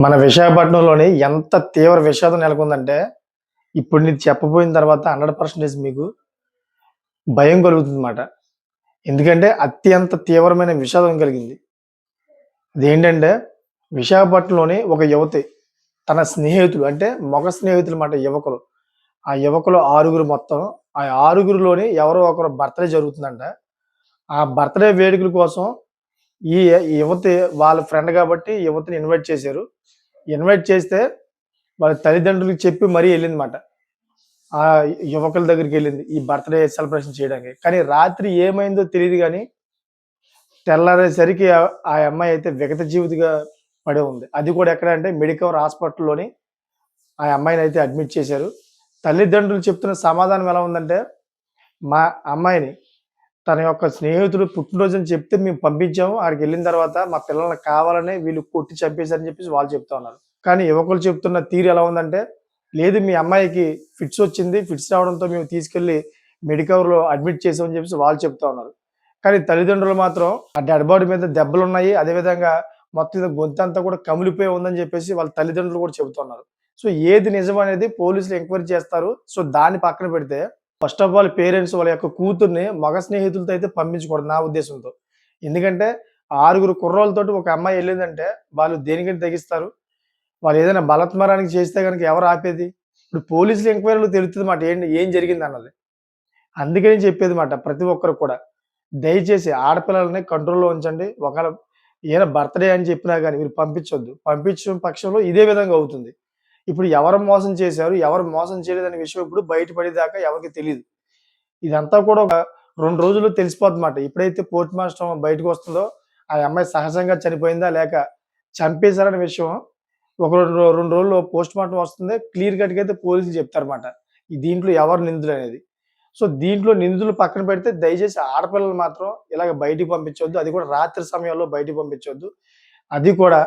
మన విశాఖపట్నంలోని ఎంత తీవ్ర విషాదం నెలకొందంటే, ఇప్పుడు నీకు చెప్పబోయిన తర్వాత 100% మీకు భయం కలుగుతుందన్నమాట. ఎందుకంటే అత్యంత తీవ్రమైన విషాదం కలిగింది. అదేంటంటే విశాఖపట్నంలోని ఒక యువతి తన స్నేహితులు అంటే మగ స్నేహితులన్నమాట యువకులు. ఆ యువకులు 6గురు మొత్తం. ఆ 6గురిలోని ఎవరో ఒకరు బర్త్‌డే జరుగుతుందంట. ఆ బర్త్‌డే వేడుకల కోసం ఈ ఈ యువతి వాళ్ళ ఫ్రెండ్ కాబట్టి యువతిని ఇన్వైట్ చేశారు. ఇన్వైట్ చేస్తే వాళ్ళ తల్లిదండ్రులకి చెప్పి మరీ ఎళ్ళిందన్నమాట. ఆ యువకుల దగ్గరికెళ్ళింది. ఈ బర్త్‌డే సెలబ్రేషన్ చేయడానికి. కానీ రాత్రి ఏమైందో తెలీదు గానీ, తెల్లారేసరికి ఆ అమ్మాయి అయితే విగత జీవితగా పడి ఉంది. అది కూడా ఎక్కడ అంటే మెడికవర్ హాస్పిటల్‌లోని ఆ అమ్మాయినైతే అడ్మిట్ చేశారు. తల్లిదండ్రులు చెప్తున్న సమాధానం ఎలా ఉందంటే, మా అమ్మాయిని తన యొక్క స్నేహితుడు పుట్టినరోజని చెప్తే మేము పంపించాము. ఆడికెళ్ళిన తర్వాత మా పిల్లల్ని కావాలనే వీళ్ళు కొట్టి చంపేశారని చెప్పేసి వాళ్ళు చెప్తా ఉన్నారు. కానీ యువకులు చెప్తున్న తీరు ఎలా ఉందంటే, లేదు మీ అమ్మాయికి ఫిట్స్ వచ్చింది. ఫిట్స్ రావడంతో మేము తీసుకెళ్ళి మెడికవర్‌లో అడ్మిట్ చేసామని చెప్పేసి వాళ్ళు చెప్తా ఉన్నారు. కానీ తల్లిదండ్రులు మాత్రం ఆ డెడ్ బాడీ మీద దెబ్బలున్నాయి. అదేవిధంగా మొత్తం మీద గొంతంతా కూడా కమిలిపోయి ఉందని చెప్పేసి వాళ్ళ తల్లిదండ్రులు కూడా చెబుతున్నారు. సో ఏది నిజం అనేది పోలీసులు ఎంక్వైరీ చేస్తారు. సో దాన్ని పక్కన పెడితే ఫస్ట్ ఆఫ్ ఆల్ పేరెంట్స్ వాళ్ళ యొక్క కూతుర్ని మగ స్నేహితులతో అయితే పంపించకూడదు నా ఉద్దేశంతో. ఎందుకంటే 6గురు కుర్రోళ్ళతోటి ఒక అమ్మాయి ఎళ్ళిందంటే వాళ్ళు దేనికని తెగిస్తారు. వాళ్ళు ఏదైనా బలాత్కారానికి చేస్తే గనుక ఎవరు ఆపేది? ఇప్పుడు పోలీసులు ఎంక్వైరీలో తెలుస్తదన్నమాట ఏం జరిగిందన్నది. అందుకని చెప్పేది మాట ప్రతి ఒక్కరు కూడా. దయచేసి ఆడపిల్లలని కంట్రోల్‌లో ఉంచండి. ఒకవేళ ఏదైనా బర్త్‌డే అని చెప్పినా గాని మీరు పంపించొద్దు. పంపించిన పక్షంలో ఇదే విధంగా అవుతుంది. ఇప్పుడు ఎవరు మోసం చేశారు, ఎవరు మోసం చేయలేదనే విషయం ఇప్పుడు బయట పడేదాకా ఎవరికీ తెలీదు. ఇదంతా కూడా ఒక 2 రోజుల్లో తెలిసిపోద్దన్నమాట. ఎప్పుడైతే పోస్ట్ మార్టం బయటకొస్తుందో ఆ అమ్మాయి సహజంగా చనిపోయిందా? లేక చంపేసారనే విషయం ఒక 2 రోజుల్లో పోస్ట్ మార్టం వస్తుంది. క్లియర్ కట్‌గా అయితే పోలీసులు చెప్తారన్నమాట. దీంట్లో ఎవరు నిందితులనేది. సో, దీంట్లో నిందితులు పక్కన పెడితే దయచేసి ఆడపిల్లలు మాత్రం ఇలాగ బయటికి పంపించొద్దు. అది కూడా రాత్రి సమయంలో బయటికి పంపించొద్దు. అది కూడా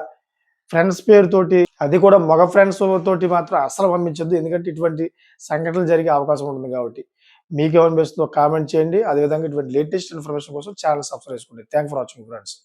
ఫ్రెండ్స్ పేరుతోటి అది కూడా మగ ఫ్రెండ్స్ తోటి మాత్రం అస్సలు పంపించొద్దు. ఎందుకంటే ఇటువంటి సంఘటనలు జరిగే అవకాశం ఉంటుంది కాబట్టి. మీకేమనిపిస్తుందో కామెంట్ చేయండి. అదేవిధంగా ఇటువంటి లేటెస్ట్ ఇన్ఫర్మేషన్ కోసం ఛానెల్ సబ్స్క్రైబ్ చేసుకోండి. Thank for watching friends.